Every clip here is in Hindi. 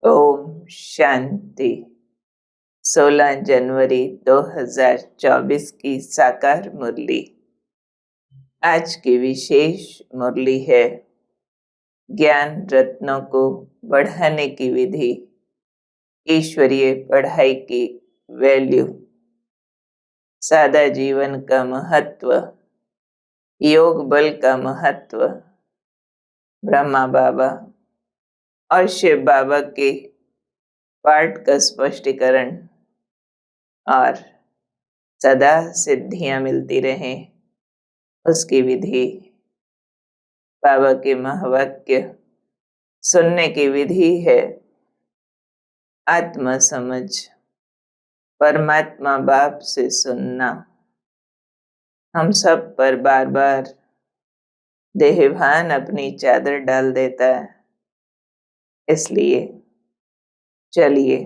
ओम शांति। 16 जनवरी 2024 की साकार मुरली। आज की विशेष मुरली है ज्ञान रत्नों को बढ़ाने की विधि, ईश्वरीय पढ़ाई की वैल्यू, सादा जीवन का महत्व, योग बल का महत्व, ब्रह्मा बाबा और शिव बाबा के पाठ का स्पष्टीकरण और सदा सिद्धियां मिलती रहें उसकी विधि, बाबा के महावाक्य सुनने की विधि है। आत्मा समझ, परमात्मा बाप से सुनना हम सब पर बार बार देहभान अपनी चादर डाल देता है। इसलिए चलिए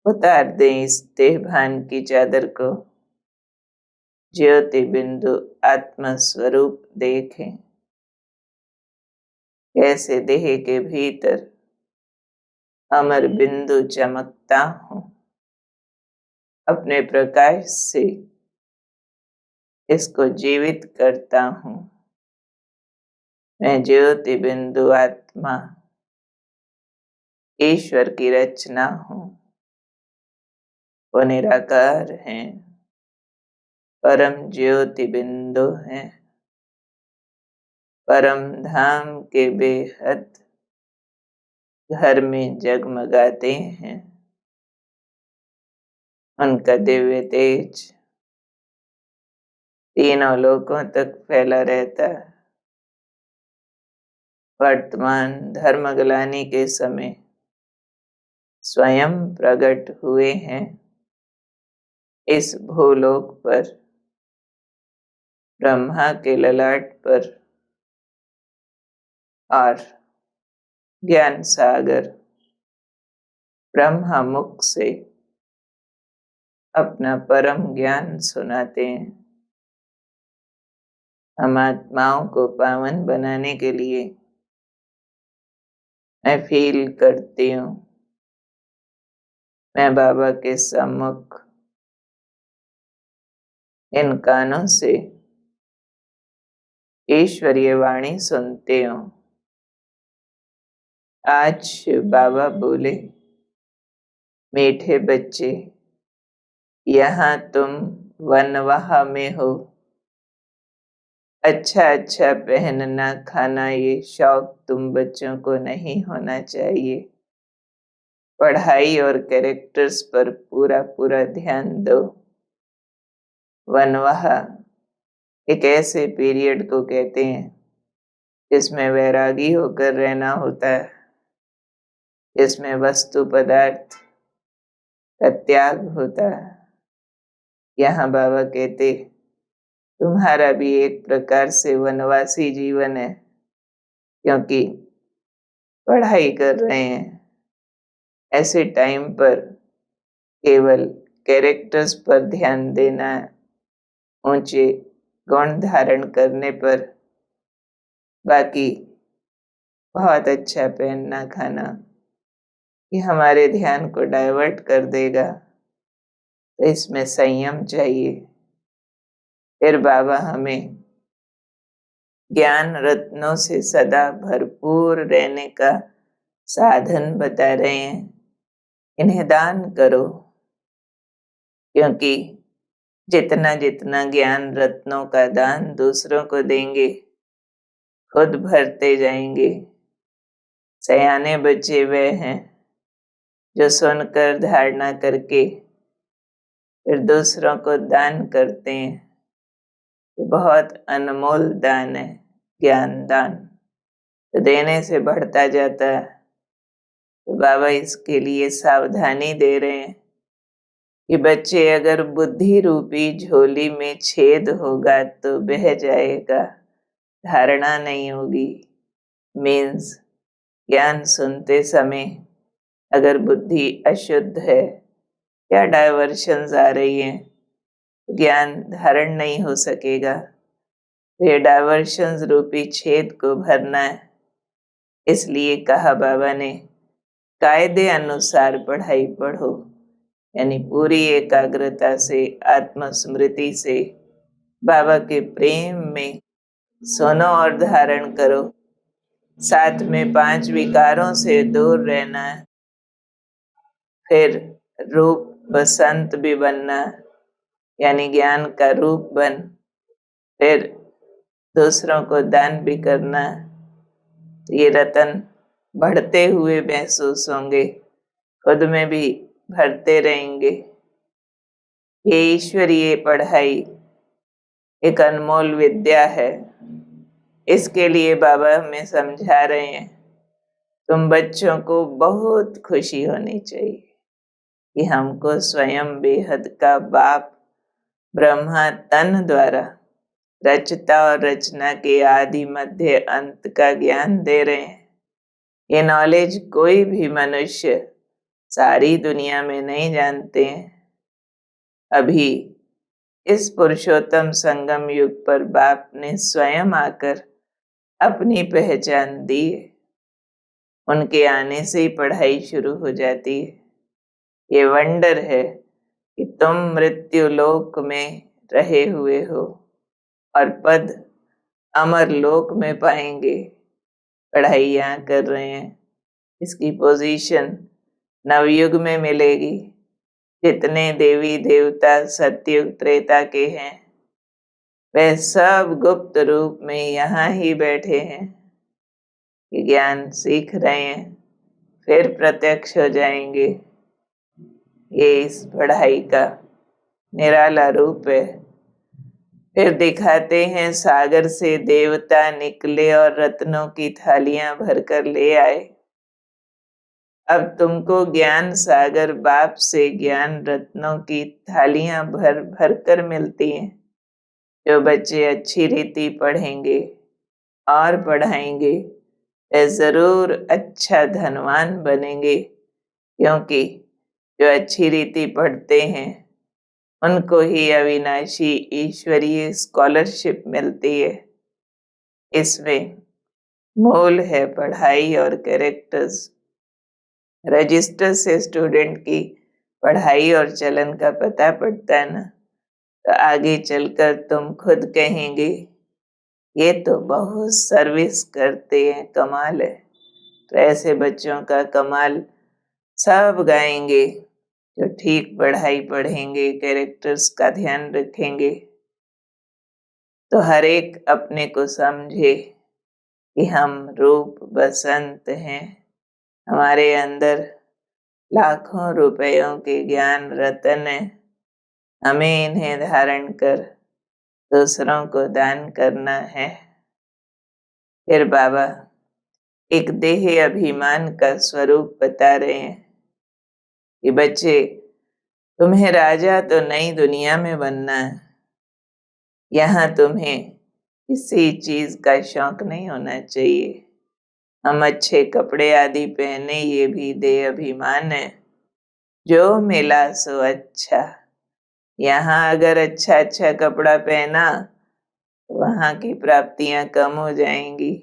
उतार दें इस देहभान की चादर को, ज्योति बिंदु आत्मा स्वरूप देखें कैसे देह के भीतर अमर बिंदु चमकता हूँ। अपने प्रकाश से इसको जीवित करता हूँ। मैं ज्योति बिंदु आत्मा ईश्वर की रचना हूँ। वो निराकार हैं, परम ज्योति बिंदु हैं, परम धाम के बेहद घर में जगमगाते हैं। उनका दिव्य तेज तीनों लोकों तक फैला रहता है। वर्तमान धर्मग्लानि के समय स्वयं प्रकट हुए हैं इस भूलोक पर, ब्रह्मा के ललाट पर, और ज्ञान सागर ब्रह्मा मुख से अपना परम ज्ञान सुनाते हैं। हम आत्माओं को पावन बनाने के लिए मैं फील करती हूँ, मैं बाबा के सम्मुख इन कानों से ईश्वरीय वाणी सुनती हूँ। आज बाबा बोले, मीठे बच्चे, यहाँ तुम वनवाह में हो। अच्छा अच्छा पहनना खाना ये शौक तुम बच्चों को नहीं होना चाहिए। पढ़ाई और कैरेक्टर्स पर पूरा पूरा ध्यान दो। वनवाह एक ऐसे पीरियड को कहते हैं जिसमें वैरागी होकर रहना होता है, जिसमें वस्तु पदार्थ का त्याग होता है। यहाँ बाबा कहते, तुम्हारा भी एक प्रकार से वनवासी जीवन है, क्योंकि पढ़ाई कर रहे हैं। ऐसे टाइम पर केवल कैरेक्टर्स पर ध्यान देना, ऊंचे गुण धारण करने पर, बाकी बहुत अच्छा पहनना खाना ये हमारे ध्यान को डाइवर्ट कर देगा। तो इसमें संयम चाहिए। फिर बाबा हमें ज्ञान रत्नों से सदा भरपूर रहने का साधन बता रहे हैं। इन्हें दान करो, क्योंकि जितना जितना ज्ञान रत्नों का दान दूसरों को देंगे, खुद भरते जाएंगे। सयाने बच्चे वे हैं जो सुनकर धारणा करके फिर दूसरों को दान करते हैं। ये बहुत अनमोल दान है, ज्ञान दान। तो देने से बढ़ता जाता है। तो बाबा इसके लिए सावधानी दे रहे हैं कि बच्चे, अगर बुद्धि रूपी झोली में छेद होगा तो बह जाएगा, धारणा नहीं होगी। मीन्स ज्ञान सुनते समय अगर बुद्धि अशुद्ध है या डाइवर्शंस आ रही हैं, ज्ञान धारण नहीं हो सकेगा। ये डाइवर्शंस रूपी छेद को भरना है। इसलिए कहा बाबा ने, कायदे अनुसार पढ़ाई पढ़ो, यानी पूरी एकाग्रता से, आत्मस्मृति से बाबा के प्रेम में सुनो और धारण करो। साथ में 5 विकारों से दूर रहना है। फिर रूप बसंत भी बनना, यानी ज्ञान का रूप बन। फिर दूसरों को दान भी करना। ये रतन बढ़ते हुए महसूस होंगे, खुद में भी भरते रहेंगे। ये ईश्वरीय पढ़ाई एक अनमोल विद्या है। इसके लिए बाबा हमें समझा रहे हैं, तुम बच्चों को बहुत खुशी होनी चाहिए कि हमको स्वयं बेहद का बाप ब्रह्मा तन द्वारा रचता और रचना के आदि मध्य अंत का ज्ञान दे रहे हैं। ये नॉलेज कोई भी मनुष्य सारी दुनिया में नहीं जानते हैं। अभी इस पुरुषोत्तम संगम युग पर बाप ने स्वयं आकर अपनी पहचान दी है। उनके आने से ही पढ़ाई शुरू हो जाती है। ये वंडर है कि तुम मृत्यु लोक में रहे हुए हो और पद अमर लोक में पाएंगे। पढ़ाई यहाँ कर रहे हैं, इसकी पोजीशन नवयुग में मिलेगी। जितने देवी देवता सतयुग त्रेता के हैं, वे सब गुप्त रूप में यहाँ ही बैठे हैं। ये ज्ञान सीख रहे हैं, फिर प्रत्यक्ष हो जाएंगे। ये इस पढ़ाई का निराला रूप है। फिर दिखाते हैं सागर से देवता निकले और रत्नों की थालियां भरकर ले आए। अब तुमको ज्ञान सागर बाप से ज्ञान रत्नों की थालियां भर भर कर मिलती हैं। जो बच्चे अच्छी रीति पढ़ेंगे और पढ़ाएंगे, वे जरूर अच्छा धनवान बनेंगे, क्योंकि जो अच्छी रीति पढ़ते हैं उनको ही अविनाशी ईश्वरीय स्कॉलरशिप मिलती है। इसमें मूल है पढ़ाई और कैरेक्टर्स। रजिस्टर से स्टूडेंट की पढ़ाई और चलन का पता पड़ता है ना, तो आगे चलकर तुम खुद कहेंगे ये तो बहुत सर्विस करते हैं, कमाल है। तो ऐसे बच्चों का कमाल सब गाएंगे जो ठीक पढ़ाई पढ़ेंगे, कैरेक्टर्स का ध्यान रखेंगे। तो हर एक अपने को समझे कि हम रूप बसंत हैं। हमारे अंदर लाखों रुपयों के ज्ञान रतन है। हमें इन्हें धारण कर दूसरों को दान करना है। फिर बाबा एक देह अभिमान का स्वरूप बता रहे हैं कि बच्चे, तुम्हें राजा तो नई दुनिया में बनना है। यहाँ तुम्हें किसी चीज का शौक नहीं होना चाहिए। हम अच्छे कपड़े आदि पहने, ये भी देह अभिमान है। जो मिला सो अच्छा। यहाँ अगर अच्छा अच्छा कपड़ा पहना, वहां की प्राप्तियां कम हो जाएंगी।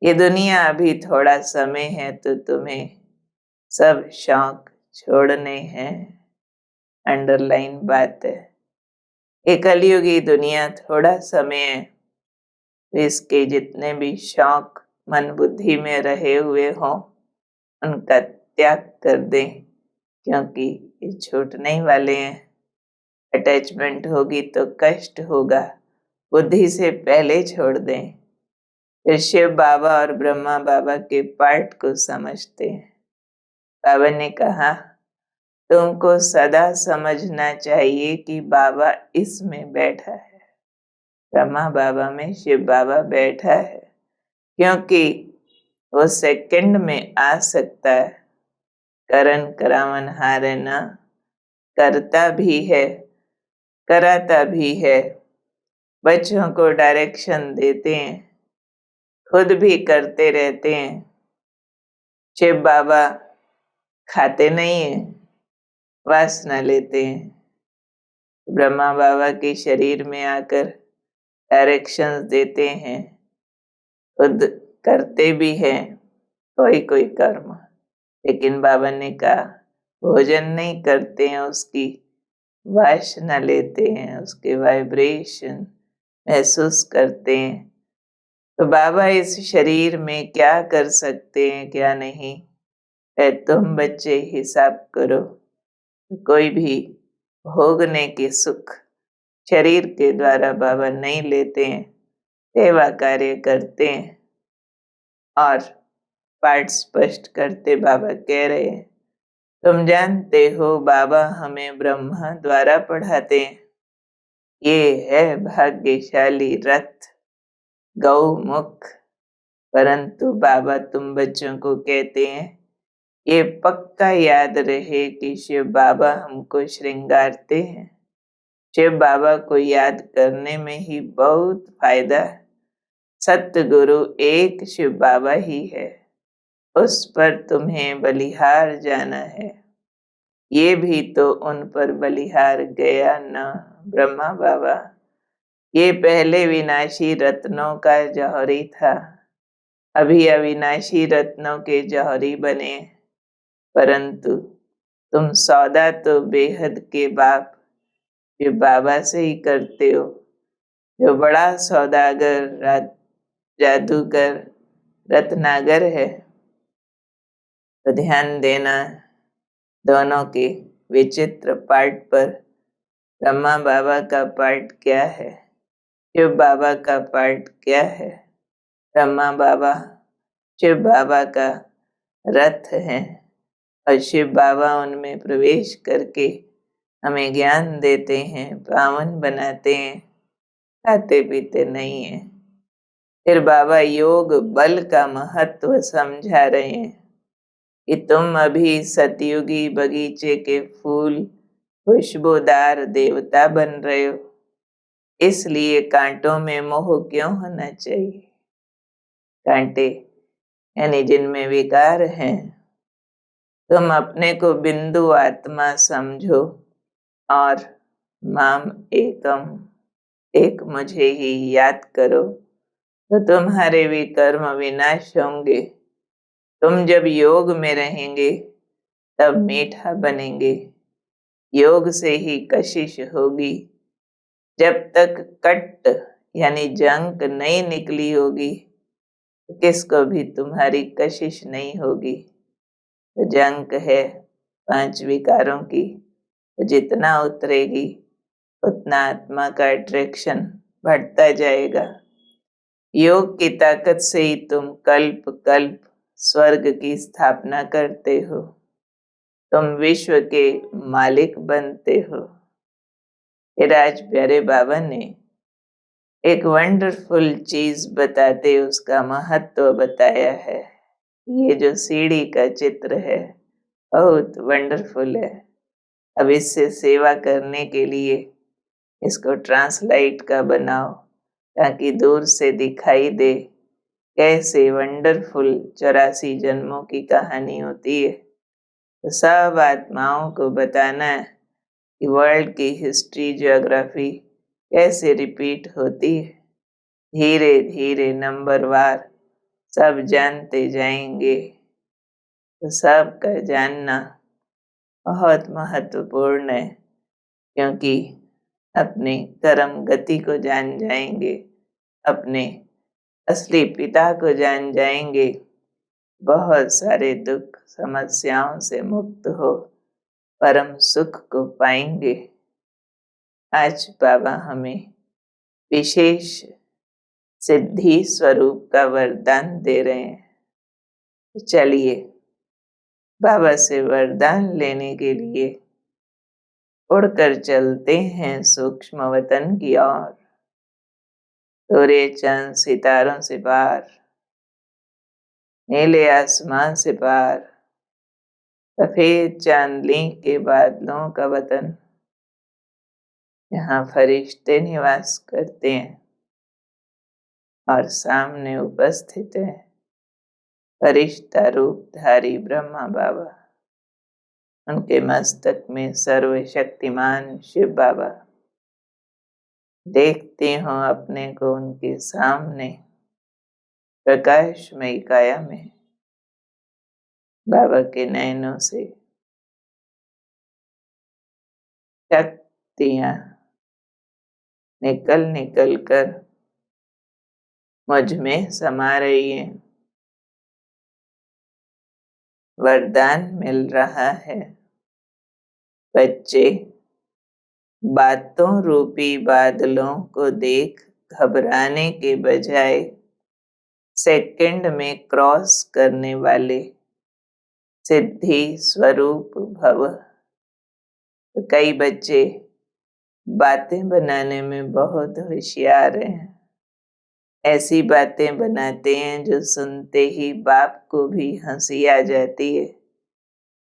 ये दुनिया अभी थोड़ा समय है, तो तुम्हें सब शौक छोड़ने हैं। अंडरलाइन बात है। ये कलयुगी दुनिया थोड़ा समय है, तो इसके जितने भी शौक मन बुद्धि में रहे हुए हों, उनका त्याग कर दें, क्योंकि ये छूटने ही वाले हैं। अटैचमेंट होगी तो कष्ट होगा, बुद्धि से पहले छोड़ दें। फिर शिव बाबा और ब्रह्मा बाबा के पार्ट को समझते हैं। बाबा ने कहा, तुमको सदा समझना चाहिए कि बाबा इसमें बैठा है। ब्रह्मा बाबा में शिव बाबा बैठा है, क्योंकि वो सेकंड में आ सकता है। करन करावन हारे ना, करता भी है कराता भी है। बच्चों को डायरेक्शन देते हैं, खुद भी करते रहते हैं। शिव बाबा खाते नहीं है, वासना लेते हैं। ब्रह्मा बाबा के शरीर में आकर डायरेक्शंस देते हैं, खुद करते भी हैं कोई कोई कर्म। लेकिन बाबा ने कहा भोजन नहीं करते हैं, उसकी वासना लेते हैं, उसके वाइब्रेशन महसूस करते हैं। तो बाबा इस शरीर में क्या कर सकते हैं क्या नहीं, तुम बच्चे हिसाब करो। कोई भी भोगने के सुख शरीर के द्वारा बाबा नहीं लेते हैं, सेवा कार्य करते हैं। और पाठ स्पष्ट करते बाबा कह रहे हैं, तुम जानते हो बाबा हमें ब्रह्मा द्वारा पढ़ाते हैं। ये है भाग्यशाली रथ गौमुख, परंतु बाबा तुम बच्चों को कहते हैं ये पक्का याद रहे कि शिव बाबा हमको श्रृंगारते हैं। शिव बाबा को याद करने में ही बहुत फायदा है। सतगुरु एक शिव बाबा ही है, उस पर तुम्हें बलिहार जाना है। ये भी तो उन पर बलिहार गया न ब्रह्मा बाबा। ये पहले विनाशी रत्नों का जौहरी था, अभी अविनाशी रत्नों के जौहरी बने। परंतु तुम सौदा तो बेहद के बाप शिव बाबा से ही करते हो, जो बड़ा सौदागर जादूगर रत्नागर है। तो ध्यान देना दोनों के विचित्र पाठ पर। ब्रह्मा बाबा का पाठ क्या है, शिव बाबा का पाठ क्या है। ब्रह्मा बाबा शिव बाबा का रथ है और शिव बाबा उनमें प्रवेश करके हमें ज्ञान देते हैं, पावन बनाते हैं, खाते पीते नहीं है। फिर बाबा योग बल का महत्व समझा रहे हैं कि तुम अभी सतयुगी बगीचे के फूल खुशबूदार देवता बन रहे हो, इसलिए कांटों में मोह क्यों होना चाहिए। कांटे यानी जिनमें विकार हैं। तुम अपने को बिंदु आत्मा समझो और माम एकम, एक मुझे ही याद करो, तो तुम्हारे विकर्म विनाश होंगे। तुम जब योग में रहेंगे तब मीठा बनेंगे। योग से ही कशिश होगी। जब तक कट यानी जंक नहीं निकली होगी तो किसको भी तुम्हारी कशिश नहीं होगी। तो जंक है 5 विकारों की, तो जितना उतरेगी उतना आत्मा का अट्रैक्शन बढ़ता जाएगा। योग की ताकत से ही तुम कल्प कल्प स्वर्ग की स्थापना करते हो। तुम विश्व के मालिक बनते हो। फिर आज प्यारे बाबा ने एक वंडरफुल चीज बताते उसका महत्व बताया है। ये जो सीढ़ी का चित्र है बहुत वंडरफुल है। अब इससे सेवा करने के लिए इसको ट्रांसलाइट का बनाओ ताकि दूर से दिखाई दे कैसे वंडरफुल 84 जन्मों की कहानी होती है। तो सब आत्माओं को बताना है कि वर्ल्ड की हिस्ट्री ज्योग्राफी कैसे रिपीट होती है। धीरे धीरे नंबरवार सब जानते जाएंगे। तो सबका जानना बहुत महत्वपूर्ण है, क्योंकि अपने कर्म गति को जान जाएंगे, अपने असली पिता को जान जाएंगे, बहुत सारे दुख समस्याओं से मुक्त हो परम सुख को पाएंगे। आज बाबा हमें विशेष सिद्धि स्वरूप का वरदान दे रहे हैं। तो चलिए बाबा से वरदान लेने के लिए उड़कर चलते हैं सूक्ष्म वतन की ओर। सूर्य चंद सितारों से पार, नीले आसमान से पार, सफेद चांदनी के बादलों का वतन, यहाँ फरिश्ते निवास करते हैं और सामने उपस्थित है फरिश्ता रूपधारी ब्रह्मा बाबा। उनके मस्तक में सर्वशक्तिमान शिव बाबा। देखते हो अपने को उनके सामने प्रकाशमयी काया में। बाबा के नयनों से शक्तियाँ निकल निकल कर मुझ में समा रही है। वरदान मिल रहा है। बच्चे बातों रूपी बादलों को देख घबराने के बजाय सेकंड में क्रॉस करने वाले सिद्धि स्वरूप भव। तो कई बच्चे बातें बनाने में बहुत होशियार हैं। ऐसी बातें बनाते हैं जो सुनते ही बाप को भी हंसी आ जाती है,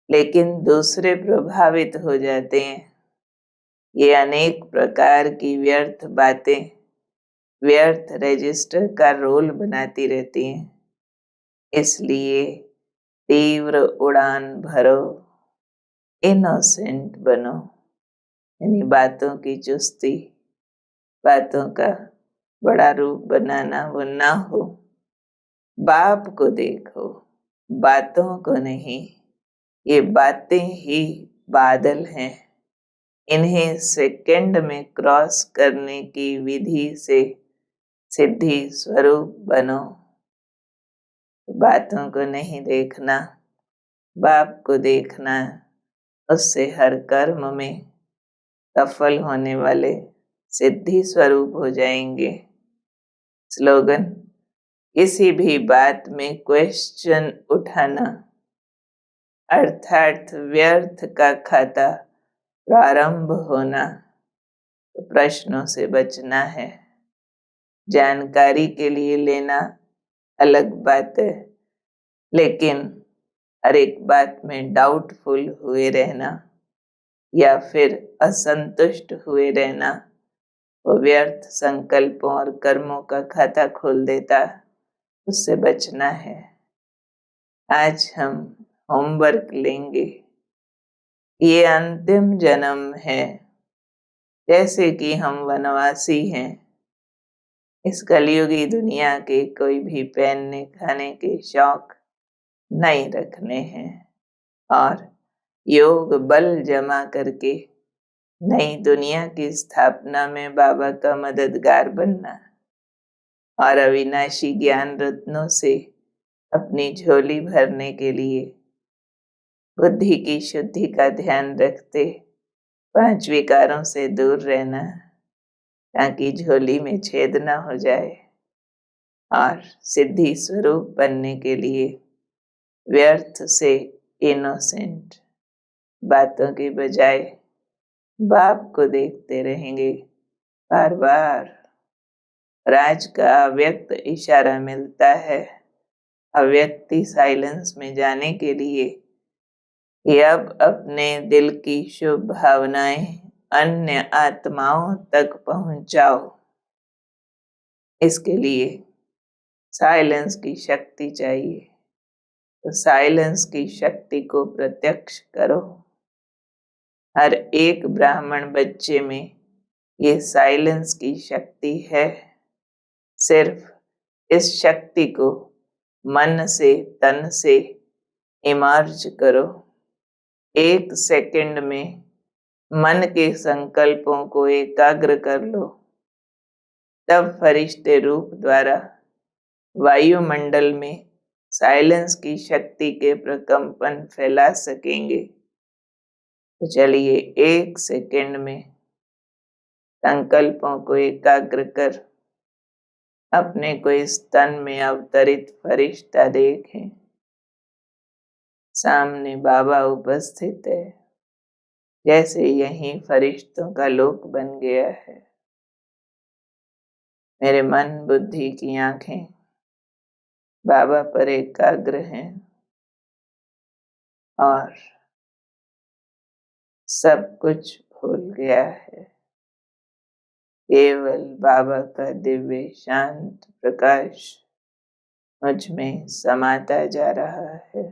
लेकिन दूसरे प्रभावित हो जाते हैं। ये अनेक प्रकार की व्यर्थ बातें व्यर्थ रजिस्टर का रोल बनाती रहती हैं। इसलिए तीव्र उड़ान भरो, इनोसेंट बनो। यानी बातों की चुस्ती, बातों का बड़ा रूप बनाना वो ना हो। बाप को देखो, बातों को नहीं। ये बातें ही बादल हैं। इन्हें सेकंड में क्रॉस करने की विधि से सिद्धि स्वरूप बनो। बातों को नहीं देखना, बाप को देखना। उससे हर कर्म में सफल होने वाले सिद्धि स्वरूप हो जाएंगे। स्लोगन: किसी भी बात में क्वेश्चन उठाना अर्थात व्यर्थ का खाता प्रारंभ होना। तो प्रश्नों से बचना है। जानकारी के लिए लेना अलग बात है, लेकिन हर एक बात में डाउटफुल हुए रहना या फिर असंतुष्ट हुए रहना वो व्यर्थ संकल्पों और कर्मों का खाता खोल देता। उससे बचना है। आज हम होमवर्क लेंगे। ये अंतिम जन्म है। जैसे कि हम वनवासी हैं, इस कलयुगी दुनिया के कोई भी पहनने खाने के शौक नहीं रखने हैं और योग बल जमा करके नई दुनिया की स्थापना में बाबा का मददगार बनना और अविनाशी ज्ञान रत्नों से अपनी झोली भरने के लिए बुद्धि की शुद्धि का ध्यान रखते 5 विकारों से दूर रहना, ताकि झोली में छेद न हो जाए। और सिद्धि स्वरूप बनने के लिए व्यर्थ से इनोसेंट बातों के बजाय बाप को देखते रहेंगे बार बार। राज का अव्यक्त इशारा मिलता है अव्यक्ति साइलेंस में जाने के लिए कि अब अपने दिल की शुभ भावनाएं अन्य आत्माओं तक पहुंचाओ। इसके लिए साइलेंस की शक्ति चाहिए। तो साइलेंस की शक्ति को प्रत्यक्ष करो। हर एक ब्राह्मण बच्चे में ये साइलेंस की शक्ति है। सिर्फ इस शक्ति को मन से तन से इमर्ज करो। 1 सेकंड में मन के संकल्पों को एकाग्र कर लो। तब फरिश्ते रूप द्वारा वायुमंडल में साइलेंस की शक्ति के प्रकंपन फैला सकेंगे। तो चलिए 1 सेकंड में संकल्पों को एकाग्र कर अपने को इस तन में अवतरित फरिश्ता देखें। सामने बाबा उपस्थित है, जैसे यही फरिश्तों का लोक बन गया है। मेरे मन बुद्धि की आंखें बाबा पर एकाग्र हैं और सब कुछ भूल गया है। केवल बाबा का दिव्य शांत प्रकाश मुझ में समाता जा रहा है।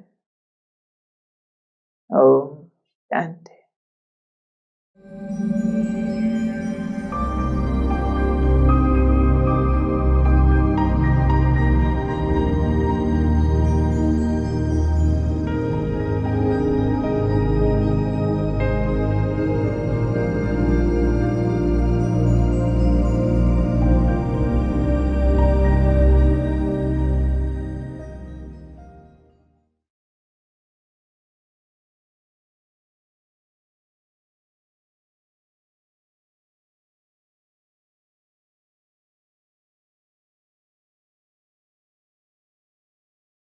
ओम शांति।